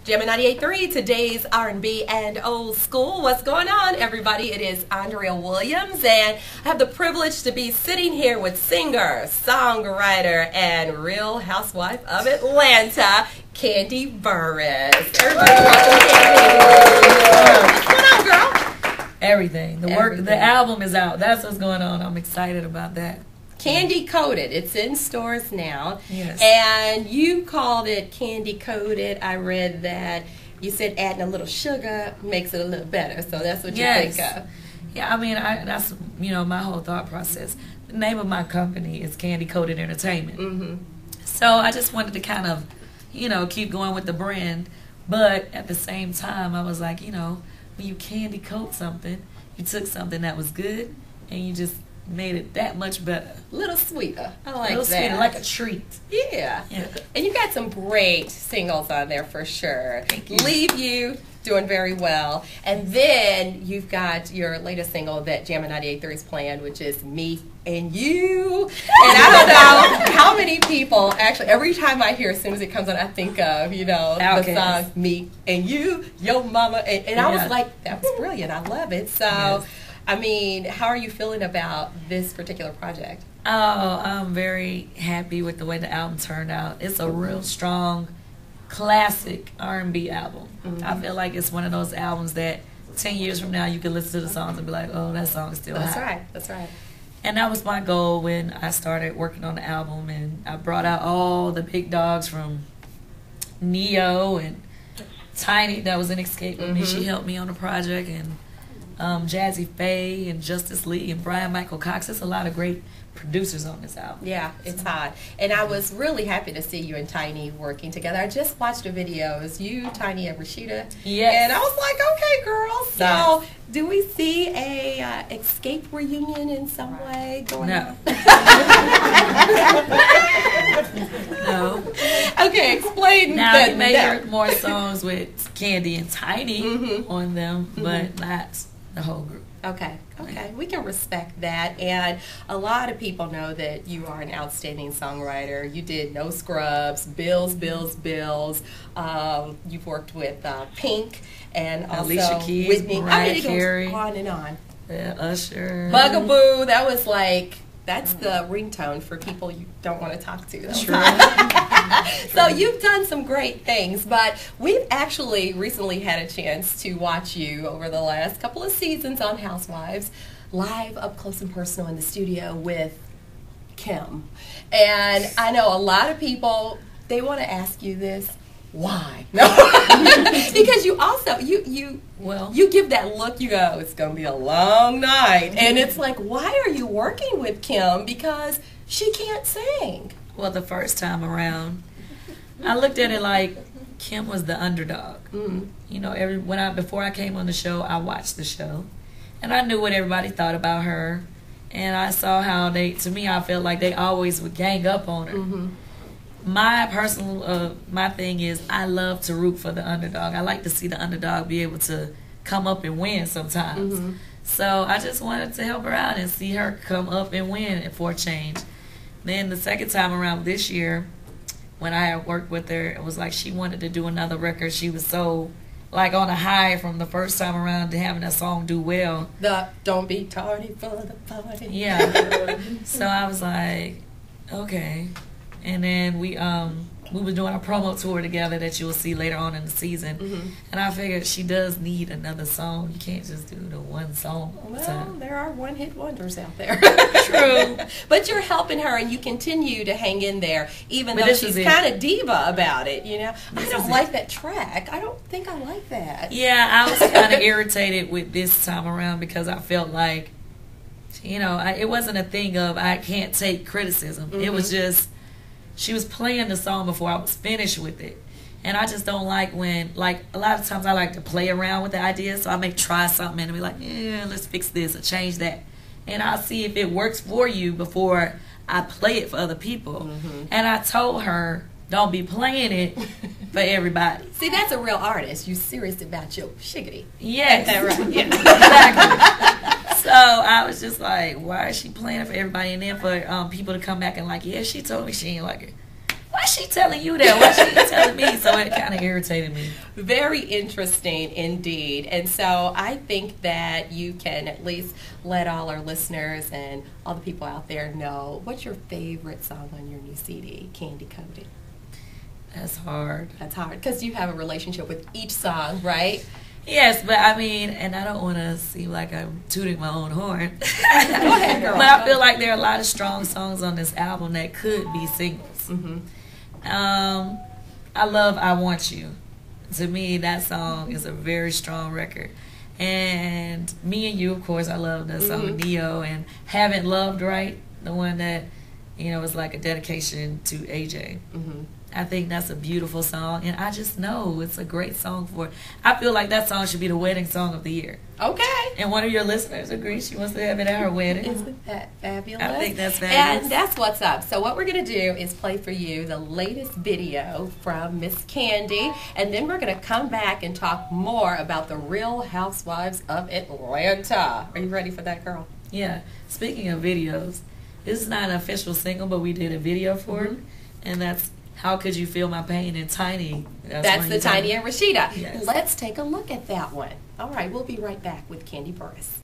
Jammin 98.3, today's R&B and old school. What's going on, everybody? It is Andrea Williams, and I have the privilege to be sitting here with singer, songwriter, and Real Housewife of Atlanta, Kandi Burruss. Everybody, welcome Kandi. What's going on, girl? Everything. The album is out. That's what's going on. I'm excited about that. Kandi Koated. It's in stores now. Yes. And you called it Kandi Koated. I read that you said adding a little sugar makes it a little better. So that's what you think of. Yeah, I mean, that's, my whole thought process. The name of my company is Kandi Koated Entertainment. Mm-hmm. So I just wanted to kind of, keep going with the brand. But at the same time, I was like, when you candy coat something, you took something that was good and you just made it that much better. A little sweeter. I like that. A little sweeter, like a treat. Yeah. And you got some great singles on there for sure. Thank you. Leave You, doing very well. And then you've got your latest single that Jammin 98.3's playing, which is Me and You. And I don't know how many people actually, every time I hear, as soon as it comes on, I think of, the song Me and You, Yo Mama. And I was like, that was brilliant. I love it. So. Yes. I mean, how are you feeling about this particular project? Oh, I'm very happy with the way the album turned out. It's a real strong, classic R&B album. Mm-hmm. I feel like it's one of those albums that 10 years from now you can listen to the songs and be like, oh, that song is still hot. That's right. And that was my goal when I started working on the album, and I brought out all the big dogs from Neo and Tiny that was in Escape with me. She helped me on the project, and Jazzy Faye and Justice Lee and Brian Michael Cox. There's a lot of great producers on this album. Yeah, it's hot. And I was really happy to see you and Tiny working together. I just watched the videos, you, Tiny, and Rashida. Yes. And I was like, okay, girls. So, do we see a Escape reunion in some way going on? No. Okay, explain. Now, you may hear more songs with Kandi and Tiny on them, but not the whole group. Okay, we can respect that. And a lot of people know that you are an outstanding songwriter. You did No Scrubs, Bills. You've worked with Pink and also Alicia Keys, Whitney. Mariah It Carey, goes on and on. Usher, Bugaboo. That was like, that's the ringtone for people you don't want to talk to. True. So you've done some great things, but we've actually recently had a chance to watch you over the last couple of seasons on Housewives, live up close and personal in the studio with Kim. And I know a lot of people, they want to ask you this. Why? No, because you also you give that look. You go, it's gonna be a long night, and it's like, why are you working with Kim? Because she can't sing. Well, the first time around, I looked at it like Kim was the underdog. Before I came on the show, I watched the show, and I knew what everybody thought about her, and I saw how I felt like they always would gang up on her. My personal, my thing is I love to root for the underdog. I like to see the underdog be able to come up and win sometimes. So I just wanted to help her out and see her come up and win for a change. Then the second time around this year, when I had worked with her, it was like she wanted to do another record. She was so like on a high from the first time around to having that song do well. The Don't Be Tardy for the Party. Yeah. So I was like, okay. And then we were doing a promo tour together that you will see later on in the season. And I figured she does need another song. You can't just do the one song all the time. There are one-hit wonders out there. True. But you're helping her, and you continue to hang in there, even though she's kind of diva about it, I don't like that track. I don't think I like that. Yeah, I was kind of irritated with this time around because I felt like, it wasn't a thing of I can't take criticism. It was just, she was playing the song before I was finished with it. And I just don't like when, a lot of times I like to play around with the ideas. So I may try something and be like, let's fix this or change that. And I'll see if it works for you before I play it for other people. And I told her, don't be playing it for everybody. See, that's a real artist. You serious about your shiggity. Yes. Ain't that right? Yeah. Exactly. So I was just like, why is she playing it for everybody? And then for people to come back and like, yeah, she told me she ain't like it. why is she telling you that? Why is she telling me? So it kind of irritated me. Very interesting indeed. And so I think that you can at least let all our listeners and all the people out there know what's your favorite song on your new CD, Kandi Koated. That's hard. That's hard because you have a relationship with each song, right? Yes, but I mean, and I don't want to seem like I'm tooting my own horn. Go ahead, girl. But I feel like there are a lot of strong songs on this album that could be singles. Mm-hmm. I love I Want You. To me, that song is a very strong record. And Me and You, of course, I love the song Neo, and Haven't Loved Right, the one that, was like a dedication to AJ. Mm-hmm. I think that's a beautiful song, and I just know it's a great song for it. I feel like that song should be the wedding song of the year. Okay. And one of your listeners agrees she wants to have it at her wedding. Isn't that fabulous? I think that's fabulous. And that's what's up. So what we're going to do is play for you the latest video from Miss Kandi, and then we're going to come back and talk more about the Real Housewives of Atlanta. Are you ready for that, girl? Yeah. Speaking of videos, this is not an official single, but we did a video for it, and that's How Could You Feel My Pain in Tiny. That's the Tiny and Rashida. Yes. Let's take a look at that one. All right, we'll be right back with Kandi Burruss.